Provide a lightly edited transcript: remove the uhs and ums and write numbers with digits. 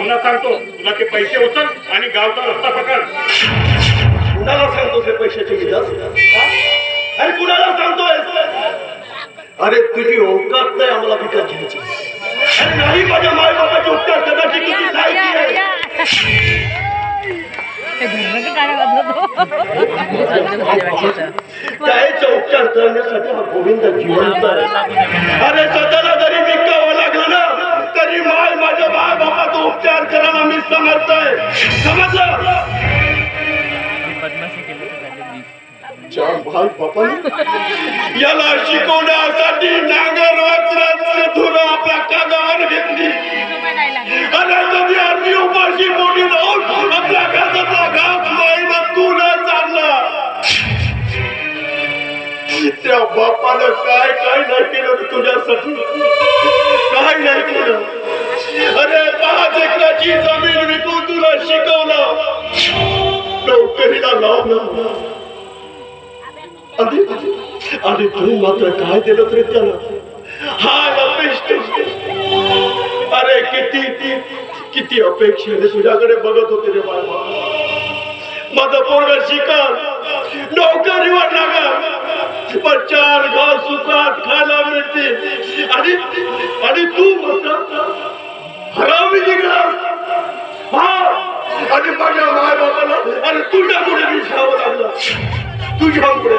पुन्हा सांगतो तुला ते पैसे उचल आणि गावचा रस्ता पकड. कुणाला सांगतोस हे पैशाचे विधास? अरे कुणाला सांगतोय? अरे तुझी औकात नाही आम्हाला विकत घ्यायची. अरे नाही माझ्या माय बाबाचे उपकार करण्याची तुझी लायकी आहे. त्याचे उपचार करण्यासाठी हा गोविंद जिवंत आहे. अरे स्वतःला जरी विकावं लागलं ना तरी माझ्या माय बाबाचा उपचार करायला मी समर्थ आहे. समजलं? याला शिकवण्यासाठी नांगर वस्त्राची धुरा आपल्या कांद्यावर घेतली आणि कधी आम्ही उपाशी पोटी राहून आपल्या घरातला घास माईला तू न चालला. त्या बापानं काय काय नाही केलं तुझ्यासाठी, काय नाही केलं. अरे 5 एकराची जमीन विकून तुला शिकवलं, नोकरीला लावलं आणि तू मात्र काय दिलं तरी त्याला हाय अपेक्षा. अरे किती अपेक्षेने तुझ्याकडे बघत होते रे बाबा. माझं पोरग शिकल, नोकरीवर लागा, पण 4 घास सुखात खायला मिळतील आणि तू मात्र हरामी निघालास. हा आणि माझ्या माय बाबाला अरे तुझ्यामुळे मी खावं लागलं, तुझ्यामुळे.